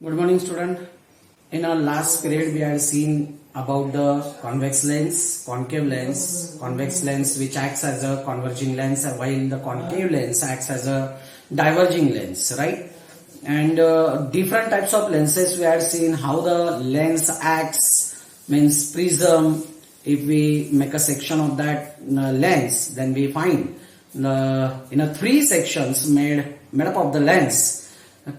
Good morning, student. In our last period, we had seen about the convex lens, concave lens, convex lens which acts as a converging lens, while the concave lens acts as a diverging lens, right? And different types of lenses we had seen how the lens acts, means prism. If we make a section of that lens, then we find three sections made up of the lens.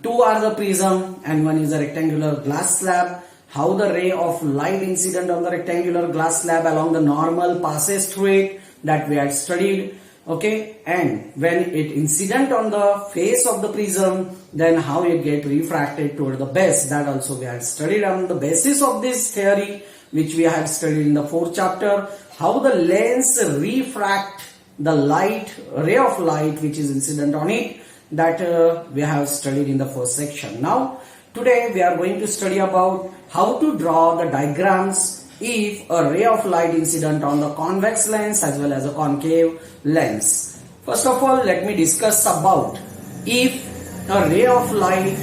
Two are the prism and one is a rectangular glass slab. How the ray of light incident on the rectangular glass slab along the normal passes through it, that we had studied. Okay, and when it incident on the face of the prism, then how it get refracted toward the base, that also we had studied. On the basis of this theory, which we had studied in the 4th chapter, how the lens refract the light, ray of light which is incident on it, that we have studied in the first section. Now today we are going to study about how to draw the diagrams if a ray of light incident on the convex lens as well as a concave lens. First of all, let me discuss about if a ray of light,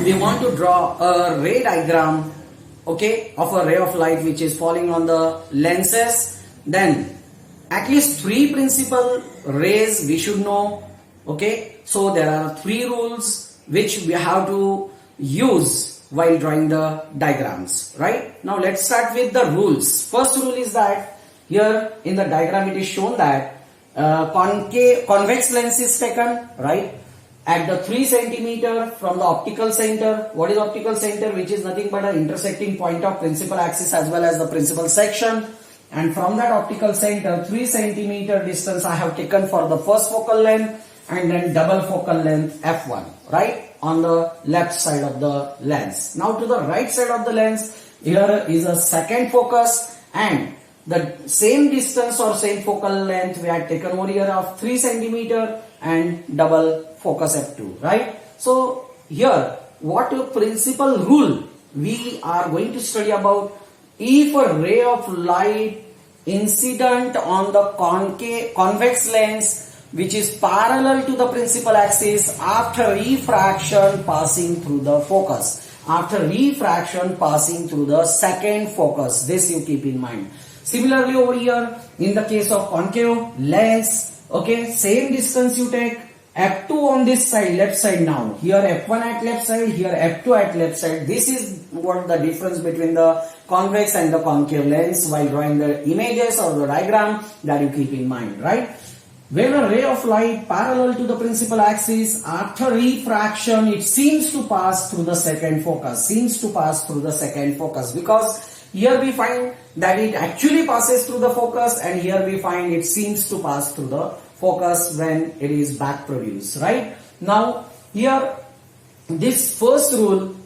we want to draw a ray diagram, okay, of a ray of light which is falling on the lenses, then at least three principal rays we should know. Okay, so there are three rules which we have to use while drawing the diagrams, right? Now let's start with the rules. First rule is that here in the diagram it is shown that convex lens is taken, right, at the 3 centimeter from the optical center. What is optical center? Which is nothing but an intersecting point of principal axis as well as the principal section. And from that optical center, 3 centimeter distance I have taken for the first focal length, and then double focal length f1, right, on the left side of the lens. Now to the right side of the lens, here is a second focus, and the same distance or same focal length we had taken over here of 3 centimeter and double focus f2, right? So here what principal rule we are going to study about: if a ray of light incident on the convex lens which is parallel to the principal axis after refraction passing through the focus, after refraction passing through the second focus, this you keep in mind. Similarly over here in the case of concave lens, okay, same distance you take, f2 on this side, left side. Now here f1 at left side, here f2 at left side. This is what the difference between the convex and the concave lens while drawing the images or the diagram, that you keep in mind, right? When a ray of light parallel to the principal axis, after refraction it seems to pass through the second focus, because here we find that it actually passes through the focus, and here we find it seems to pass through the focus when it is back produced, right? Now here this first rule,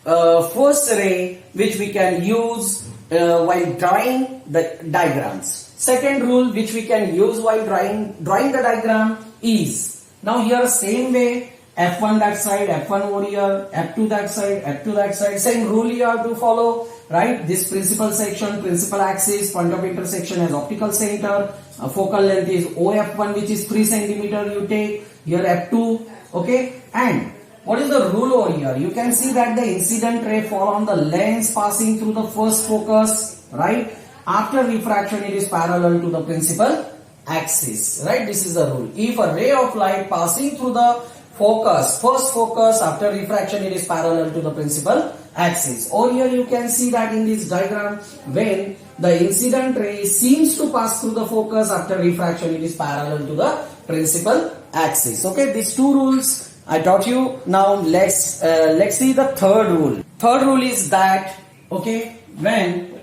first ray which we can use while drawing the diagrams. Second rule which we can use while drawing the diagram is, now here same way, f1 that side, f1 over here, f2 that side, f2 that side, same rule you have to follow, right? This principal section, principal axis, point of intersection as optical center, focal length is OF1 which is 3 centimeter you take, here f2, okay? And what is the rule over here? You can see that the incident ray fall on the lens passing through the first focus, right? After refraction it is parallel to the principal axis, right? This is the rule. If a ray of light passing through the focus, first focus, after refraction it is parallel to the principal axis. Over here you can see that in this diagram, when the incident ray seems to pass through the focus, after refraction it is parallel to the principal axis. Okay, these two rules I taught you. Now let's see the third rule. Third rule is that, okay, when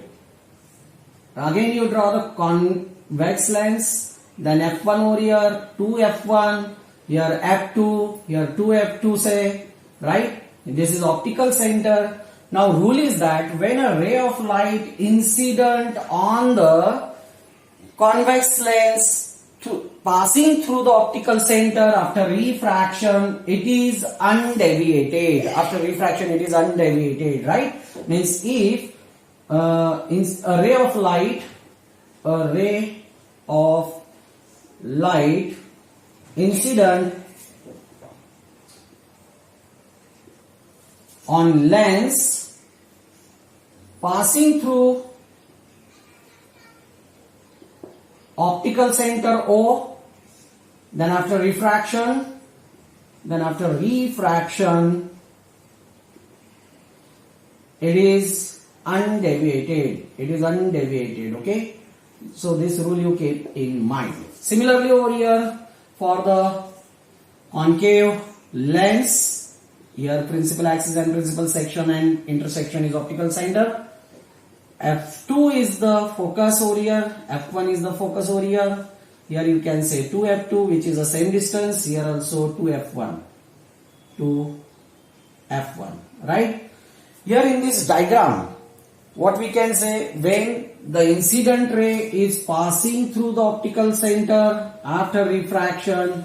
again you draw the convex lens, then f1 over here, 2f1, here f2, here 2f2 say, right? This is optical center. Now rule is that when a ray of light incident on the convex lens passing through the optical center after refraction, it is undeviated. After refraction it is undeviated, right? Means if a ray of light incident on lens passing through optical center O, then after refraction, it is undeviated. Okay. So this rule you keep in mind. Similarly over here for the concave lens, here principal axis and principal section and intersection is optical center. F2 is the focus over here, F1 is the focus over here. Here you can say 2F2, which is the same distance. Here also 2F1, right? Here in this diagram, what we can say, when the incident ray is passing through the optical center after refraction,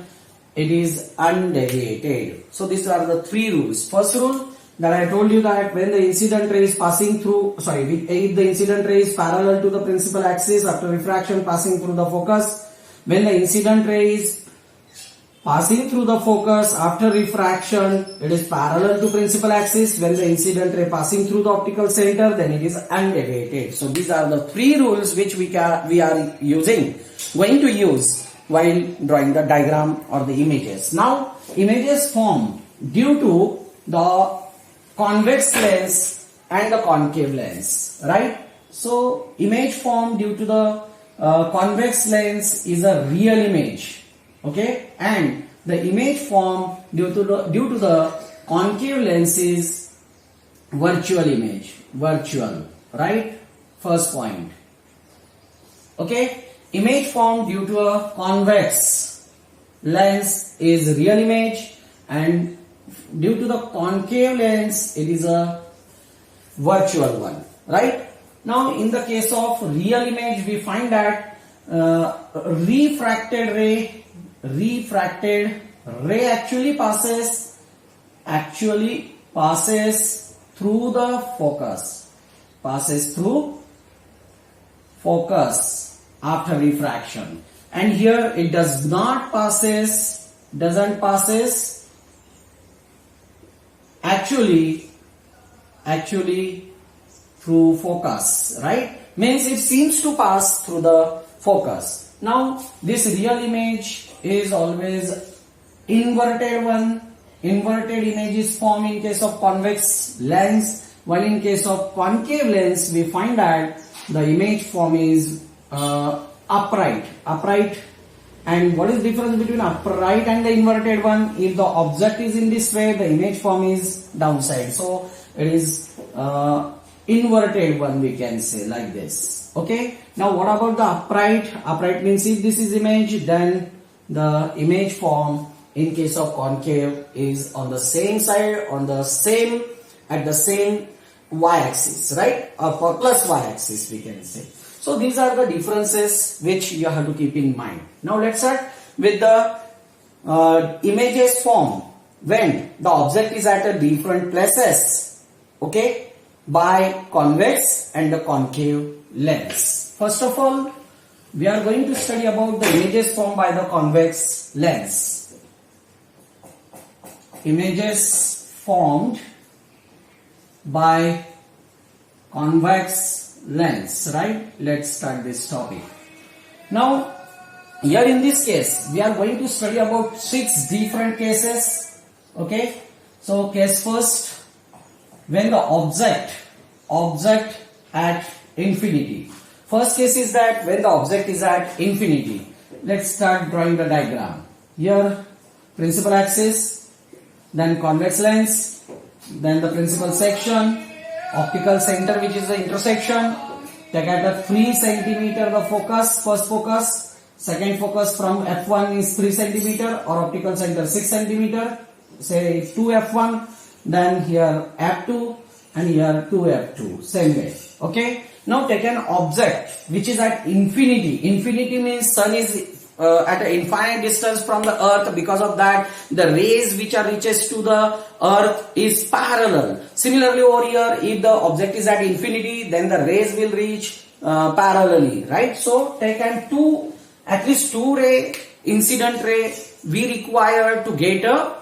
it is undeviated. So these are the three rules. First rule that I told you, that when the incident ray is passing through, if the incident ray is parallel to the principal axis after refraction passing through the focus, when the incident ray is passing through the focus after refraction, it is parallel to principal axis. When the incident ray passing through the optical center, then it is undeviated. So these are the three rules which we are going to use while drawing the diagram or the images. Now images form due to the convex lens and the concave lens, right? So image formed due to the convex lens is a real image, okay, and the image formed due to the concave lens is virtual image, right? First point, okay. Image formed due to a convex lens is real image, and due to the concave lens it is a virtual one, right? Now in the case of real image, we find that refracted ray actually passes through the focus after refraction, and here it doesn't passes actually through focus, right? Means it seems to pass through the focus. Now this real image is always inverted one. Inverted image is formed in case of convex lens, while in case of concave lens we find that the image form is upright. And what is the difference between upright and the inverted one? If the object is in this way, the image form is downside. So it is inverted one, we can say like this. Okay. Now what about the upright? Upright means if this is image, then the image form in case of concave is on the same side, at the same y-axis, right? Or for plus y-axis, we can say. So these are the differences which you have to keep in mind. Now let's start with the images formed when the object is at a different places, okay, by convex and the concave lens. First of all, we are going to study about the images formed by the convex lens. Images formed by convex lens, right? Let's start this topic. Now here in this case we are going to study about 6 different cases, okay? So case first, when the object at infinity. First case is that when the object is at infinity. Let's start drawing the diagram. Here principal axis, then convex lens, then the principal section, optical center which is the intersection. Take at a 3 centimeter the focus, first focus, second focus from F1 is 3 centimeter or optical center 6 centimeter, say 2F1, then here F2 and here 2F2, same way. Okay. Now take an object which is at infinity. Infinity means sun is at an infinite distance from the earth. Because of that, the rays which are reaches to the earth is parallel. Similarly over here, if the object is at infinity, then the rays will reach parallelly, right? So take an at least two ray, incident ray we require to get a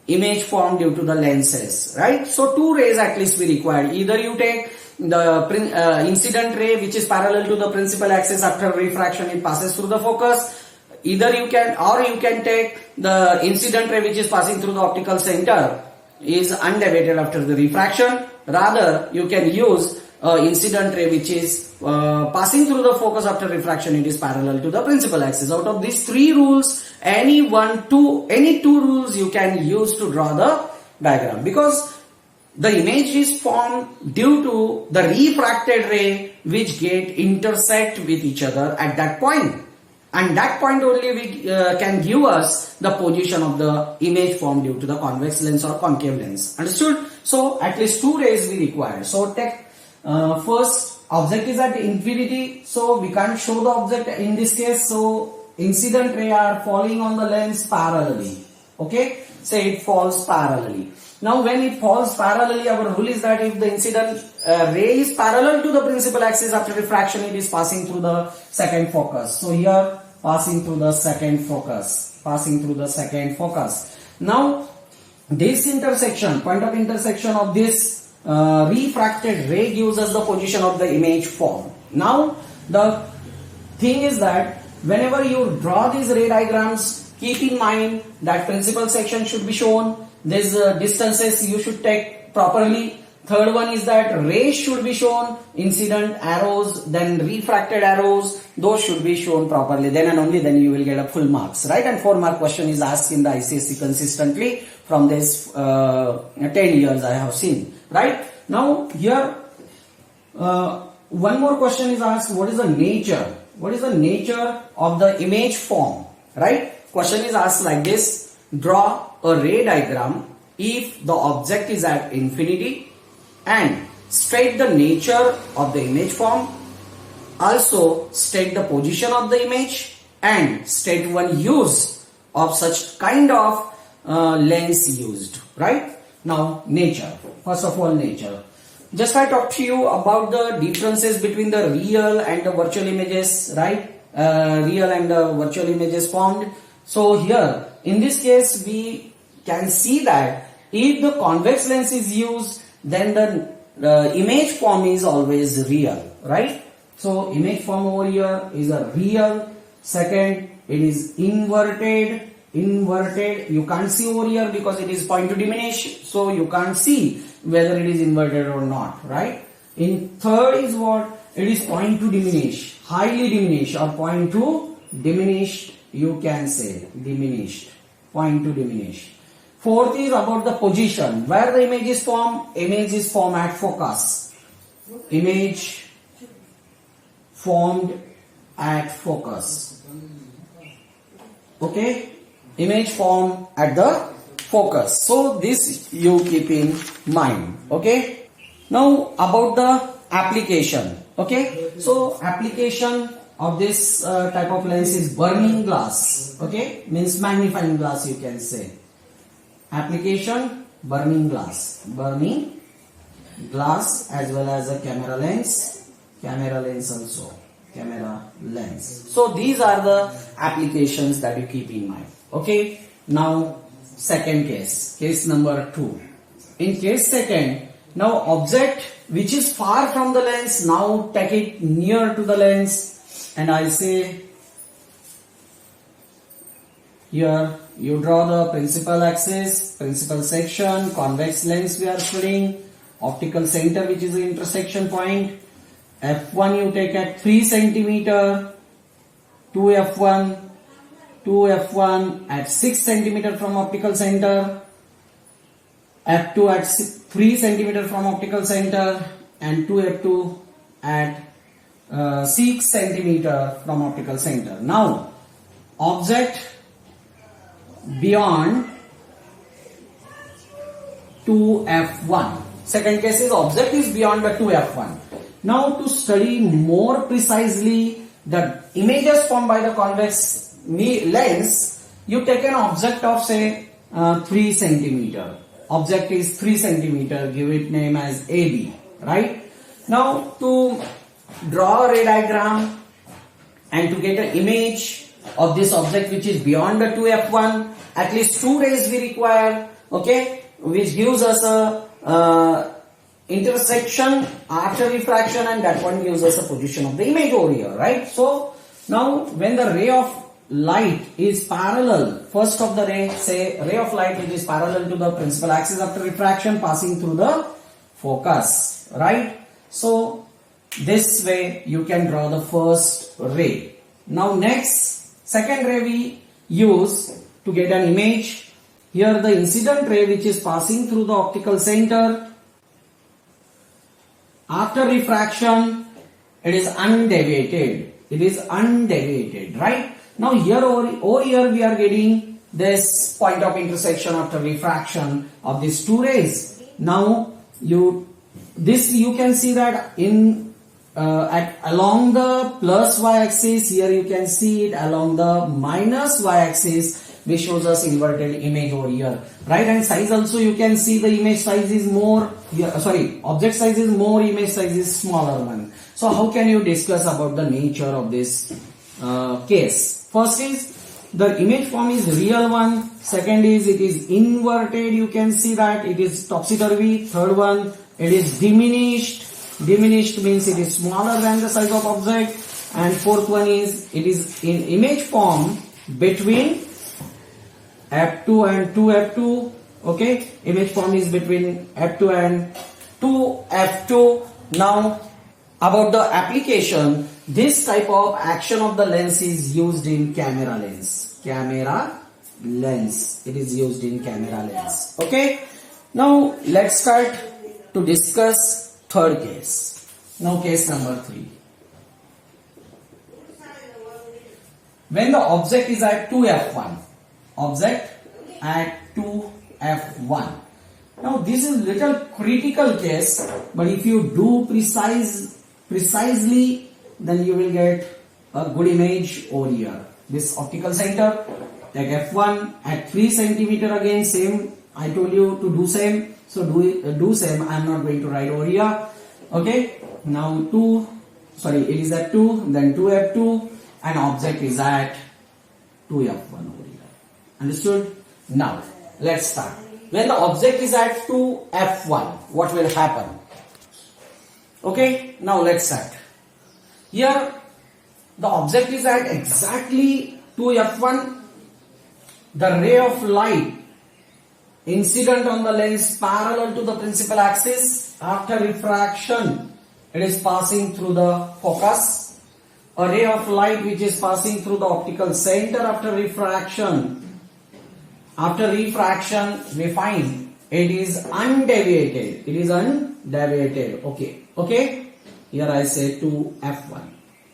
image formed due to the lenses, right? So two rays at least we require. Either you take the incident ray which is parallel to the principal axis, after refraction it passes through the focus. Either you can take the incident ray which is passing through the optical center, is undivided after the refraction. Rather, you can use incident ray which is passing through the focus after refraction, it is parallel to the principal axis. Out of these three rules, any two rules you can use to draw the diagram, because the image is formed due to the refracted ray which get intersect with each other at that point, and that point only we can give us the position of the image formed due to the convex lens or concave lens. Understood? So at least two rays we require. So take first, object is at infinity, so we can't show the object in this case. So incident ray are falling on the lens parallelly. Okay, say it falls parallelly. Now when it falls parallelly, our rule is that if the incident ray is parallel to the principal axis, after refraction it is passing through the second focus. So here passing through the second focus, Now this intersection, point of intersection of this refracted ray gives us the position of the image form. Now the thing is that whenever you draw these ray diagrams, keep in mind that principal section should be shown. These distances you should take properly. Third one is that rays should be shown, incident arrows, then refracted arrows, those should be shown properly. Then and only then you will get a full marks, right? And 4-mark question is asked in the ICSE consistently from this 10 years I have seen, right? Now here one more question is asked, what is the nature? What is the nature of the image form, right? Question is asked like this: draw a ray diagram if the object is at infinity and state the nature of the image form. Also state the position of the image and state one use of such kind of lens used, right? Now nature. First of all, nature. Just I talked to you about the differences between the real and the virtual images, right? Real and the virtual images formed. So here in this case we can see that if the convex lens is used, then the image form is always real, right? So image form over here is a real. Second, it is inverted. You can't see over here because it is point to diminish, so you can't see whether it is inverted or not, right? In third is what? It is point to diminish, highly diminished, or point to diminished, you can say diminished, point to diminish. Fourth is about the position, where the image is formed. Image is formed at focus. Image formed at focus. Okay, image formed at the focus. So this you keep in mind. Okay, now about the application. Okay, so application of this type of lens is burning glass. Okay, means magnifying glass, you can say. Application, burning glass as well as a camera lens also, camera lens. So these are the applications that you keep in mind. Okay, now second case number 2. In case second, now object which is far from the lens, now take it near to the lens, and I say here you draw the principal axis, principal section, convex lens we are studying, optical center which is the intersection point. F1 you take at 3 cm, 2F1 at 6 cm from optical center, F2 at 3 cm from optical center, and 2F2 at 6 cm from optical center. Now object beyond 2F1. Second case is object is beyond the 2F1. Now to study more precisely the images formed by the convex lens, you take an object of say 3 cm. Object is 3 cm, give it name as AB, right? Now to draw a ray diagram and to get an image of this object which is beyond the 2F1, at least 2 rays we require. okay, which gives us a intersection after refraction, and that one gives us a position of the image over here, right? So now when the ray of light is parallel, first of the ray, say ray of light which is parallel to the principal axis after refraction passing through the focus, right? So this way you can draw the first ray. Now next, second ray we use to get an image. Here the incident ray which is passing through the optical center after refraction, it is undeviated. It is undeviated, right? Now here over here we are getting this point of intersection after refraction of these two rays. Now you can see that in along the plus y-axis, here you can see it along the minus y-axis, which shows us inverted image over here, right? And size also you can see the image size is more, object size is more, image size is smaller one. So how can you discuss about the nature of this case? First is the image form is real one. Second is it is inverted. You can see that it is topsy-turvy. Third one, it is diminished. Diminished means it is smaller than the size of object. And fourth one is it is in image form between f2 and 2f2. Okay, image form is between f2 and 2f2. Now about the application, this type of action of the lens is used in camera lens. Camera lens. It is used in camera lens. Okay. Now let's start to discuss third case. Now case number 3. When the object is at 2f1. Object at 2f1. Now this is little critical case, but if you do precisely, then you will get a good image over here. This optical center, take f1 at 3 centimeter, again same, I told you to do same, so do same. I am not going to write over here. Okay, now it is at 2, then 2f2, and object is at 2f1 over here. Understood? Now let's start. When the object is at 2f1, what will happen? Okay, now let's start. Here the object is at exactly 2f1. The ray of light incident on the lens parallel to the principal axis after refraction, it is passing through the focus. A ray of light which is passing through the optical center after refraction. After refraction, we find it is undeviated. It is undeviated. Okay. Here I say 2f1.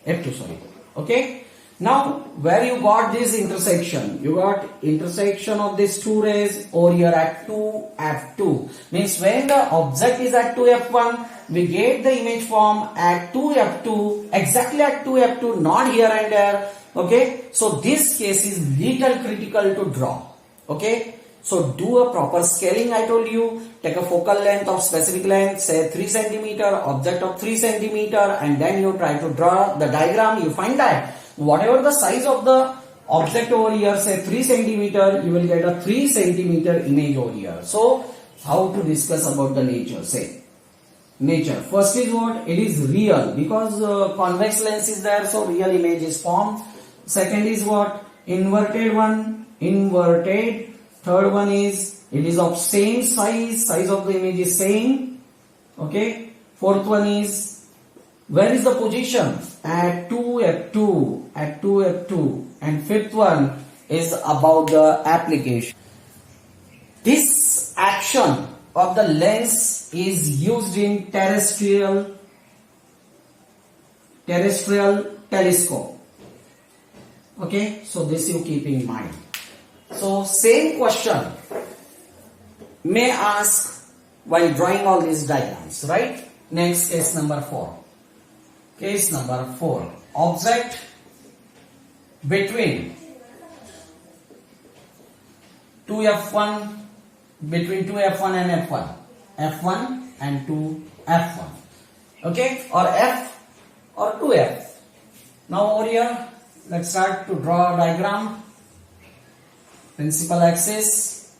f2, sorry. Okay. Now, where you got this intersection? You got intersection of these two rays over here at 2f2. Means when the object is at 2f1, we get the image form at 2f2, exactly at 2f2, not here and there. Okay. So this case is little critical to draw. Okay, so do a proper scaling. I told you, take a focal length of specific length, say 3 centimeter, object of 3 centimeter, and then you try to draw the diagram. You find that whatever the size of the object over here, say 3 centimeter, you will get a 3 centimeter image over here. So how to discuss about the nature? Say nature. First is what? It is real, because convex lens is there, so real image is formed. Second is what? Inverted one. Inverted. Third one is it is of same size of the image is same. Okay. Fourth one is where is the position? At 2f2. At 2f2. And fifth one is about the application. This action of the lens is used in terrestrial telescope. Okay, so this you keep in mind. So same question may ask while drawing all these diagrams, right? Next, case number 4. Case number 4. Object between 2f1 and f1. f1 and 2f1. Okay, or f or 2f. Now over here, let's start to draw a diagram. Principal axis,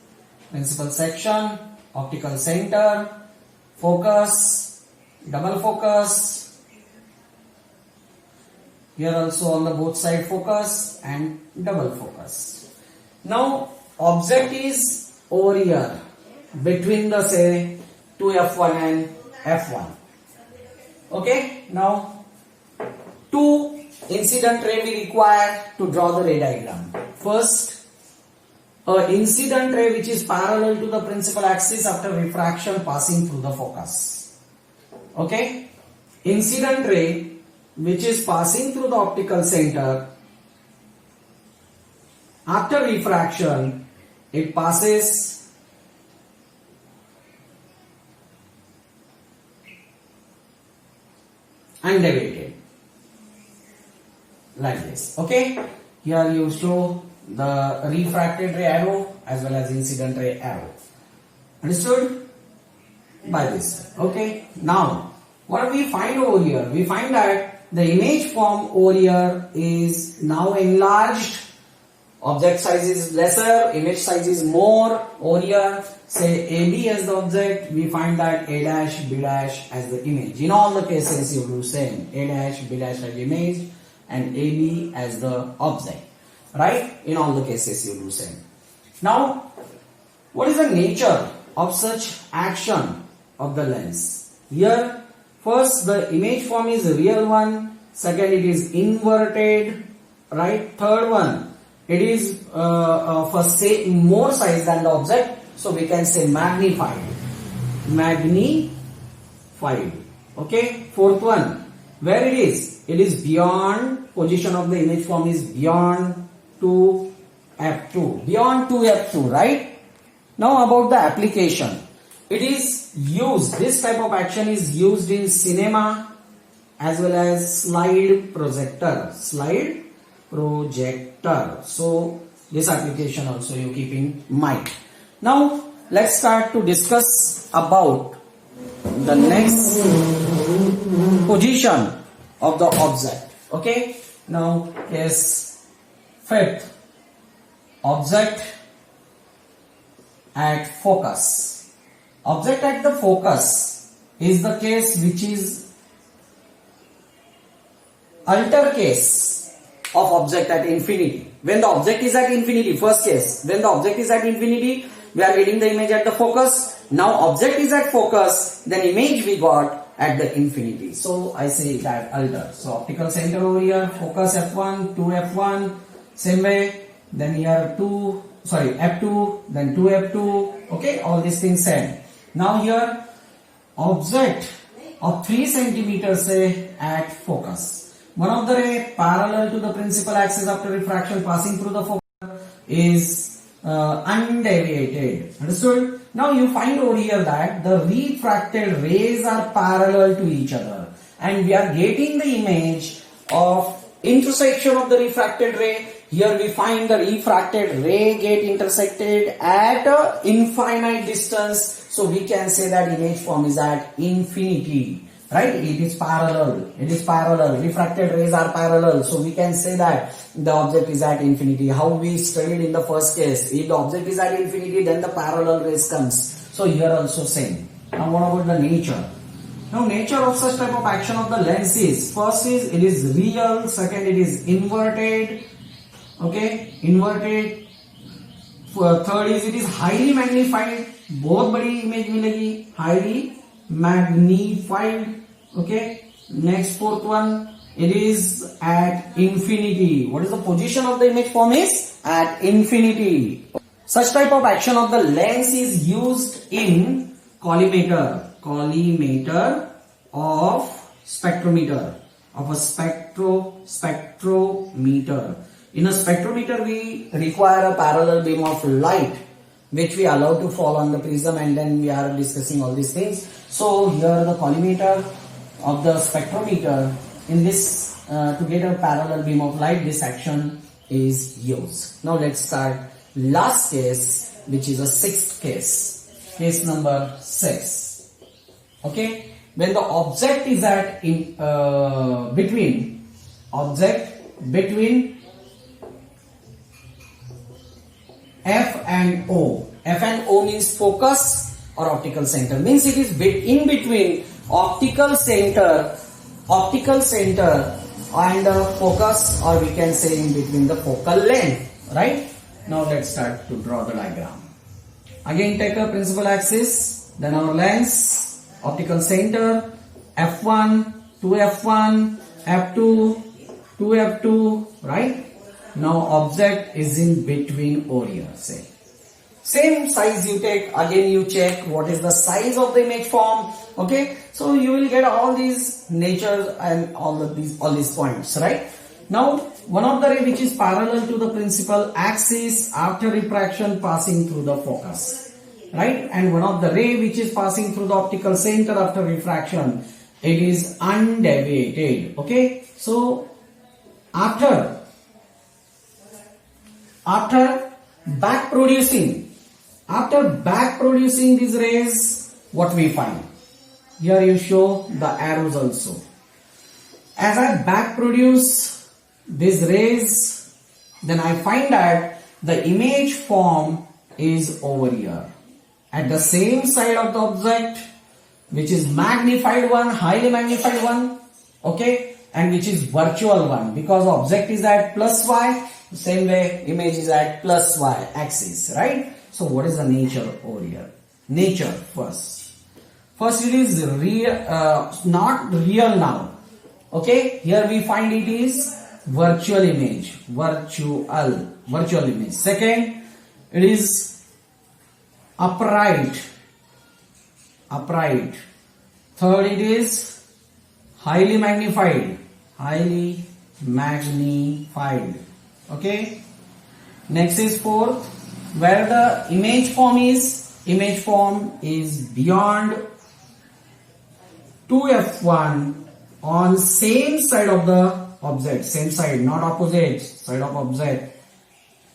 principal section, optical center, focus, double focus. Here also on the both side focus and double focus. Now object is over here between the say 2f1 and f1. Okay, now two incident ray we require to draw the ray diagram. First, a incident ray which is parallel to the principal axis after refraction passing through the focus. Okay, incident ray which is passing through the optical center after refraction, it passes undeviated like this. Okay, here you show the refracted ray arrow as well as incident ray arrow. Understood by this? Okay, now what do we find over here? We find that the image form over here is now enlarged. Object size is lesser, image size is more. Over here, say AB as the object, we find that A dash, B dash as the image. In all the cases, you do same. A dash, B dash as image and AB as the object. Right? In all the cases, you do same. Now, what is the nature of such action of the lens? Here, first the image form is a real one. Second, it is inverted. Right? Third one, it is for say more size than the object, so we can say magnified. Okay. Fourth one, where it is beyond, position of the image form is beyond 2f2, beyond 2f2, right? Now about the application, it is used, this type of action is used in cinema as well as slide projector. So this application also you keep in mind. Now let's start to discuss about the next position of the object. Okay, now case fifth, object at focus. Object at the focus is the case which is alter case of object at infinity. When the object is at infinity, first case, when the object is at infinity, we are getting the image at the focus. Now object is at focus, then image we got at the infinity. So I say that alter. So optical center over here, focus f1, 2f1, same way, then here f2, then 2f2, okay, all these things same. Now here, object of 3 centimeters say at focus. One of the ray parallel to the principal axis after refraction passing through the focus is undeviated. Understood? Now you find over here that the refracted rays are parallel to each other and we are getting the image of intersection of the refracted ray. Here we find the refracted ray get intersected at a infinite distance. So we can say that image form is at infinity. Right? It is parallel. Refracted rays are parallel. So we can say that the object is at infinity. How we studied in the first case. If the object is at infinity, then the parallel rays comes. So here also same. Now what about the nature? Now nature of such type of action of the lens is, first is it is real. Second, it is inverted. Okay, inverted. Third is it is highly magnified. बहुत बड़ी image मिलेगी. Highly magnified. Okay, next fourth one, it is at infinity. What is the position of the image form is at infinity. Such type of action of the lens is used in collimator of spectrometer, of a spectrometer. In a spectrometer we require a parallel beam of light which we allow to fall on the prism, and then we are discussing all these things. So here the collimator of the spectrometer, in this to get a parallel beam of light, this action is used. Now let's start last case, which is a sixth case, case number 6. Okay, when the object is at between F and O. F and O means focus or optical center. Means it is in between optical center and focus, or we can say in between the focal length, right? Now let's start to draw the diagram. Again take a principal axis, then our lens, optical center, F1, 2F1, F2, 2F2, right? Now object is in between over here, say. Same size you take, again you check what is the size of the image form, okay? So you will get all these nature and all these points, right? Now one of the ray which is parallel to the principal axis after refraction passing through the focus, right? And one of the ray which is passing through the optical center after refraction, it is undeviated, okay? So after back producing these rays, what we find? Here you show the arrows also. As I back produce these rays, then I find that the image form is over here at the same side of the object, which is magnified one, highly magnified one, okay, and which is virtual one, because object is at plus y, same way image is at plus y axis, right? So what is the nature over here? Nature first it is real, not real now, okay? Here we find it is virtual image. Second, it is upright. Third, it is highly magnified, okay? Next is fourth, where the image form is beyond 2F1 on same side of the object, same side, not opposite side of object,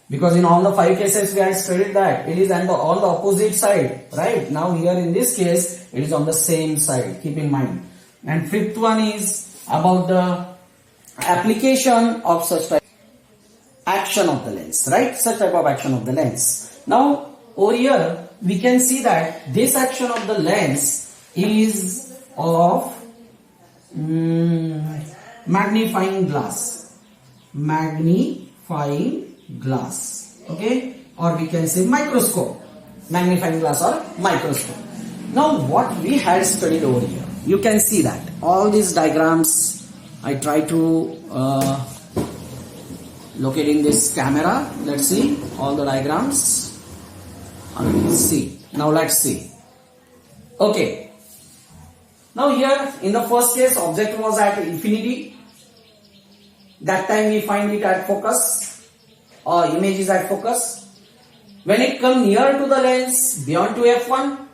because in all the 5 cases we have studied that it is on the opposite side, right? Now here in this case it is on the same side, keep in mind. And fifth one is about the application of such type action of the lens, right? Such type of action of the lens. Now over here we can see that this action of the lens is of magnifying glass, okay, or we can say microscope, magnifying glass or microscope. Now what we had studied over here, you can see that all these diagrams I try to locate in this camera. Let's see all the diagrams. See, now let's see. Okay, now here in the first case object was at infinity, that time we find it at focus, or image is at focus. When it comes near to the lens, beyond 2F1,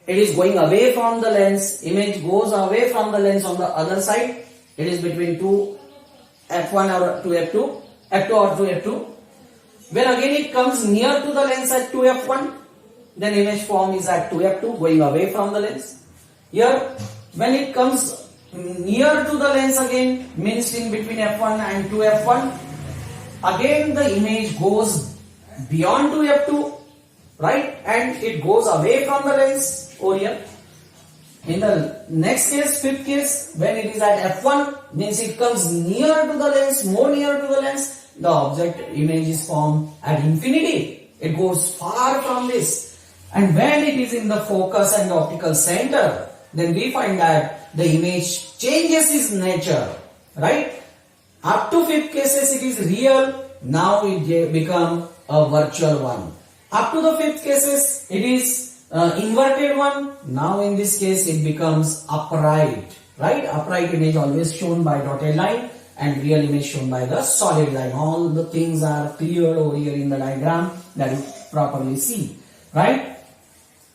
it is going away from the lens, image goes away from the lens on the other side, it is between 2F1 or 2F2, F2 or 2F2. When again it comes near to the lens at 2F1, then image form is at 2F2, going away from the lens. Here when it comes near to the lens again, means in between F1 and 2F1, again the image goes beyond 2F2, right, and it goes away from the lens over here. In the next case, fifth case, when it is at F1, means it comes near to the lens, more near to the lens, the object image is formed at infinity, it goes far from this. And when it is in the focus and the optical center, then we find that the image changes its nature, right? Up to fifth cases it is real, now it become a virtual one. Up to the fifth cases it is inverted one, now in this case it becomes upright, right? Upright image always shown by dotted line and real image shown by the solid line. All the things are cleared over here in the diagram that you properly see, right?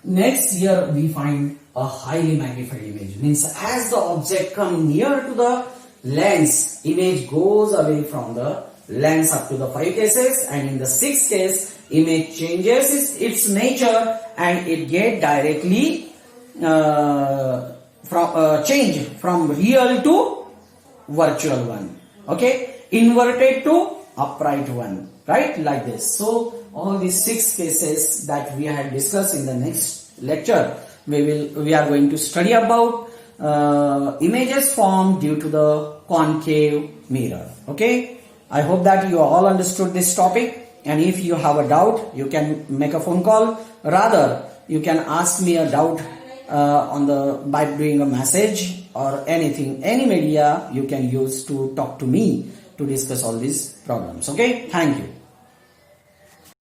Next here we find a highly magnified image, means as the object comes near to the lens, image goes away from the lens up to the 5 cases, and in the 6th case image changes its nature and it get directly change from real to virtual one, okay, inverted to upright one, right? Like this. So all these 6 cases that we had discussed in the next lecture, we are going to study about images formed due to the concave mirror. Okay, I hope that you all understood this topic, and if you have a doubt, you can make a phone call. Rather, you can ask me a doubt by doing a message or anything, any media you can use to talk to me to discuss all these problems. Okay, thank you.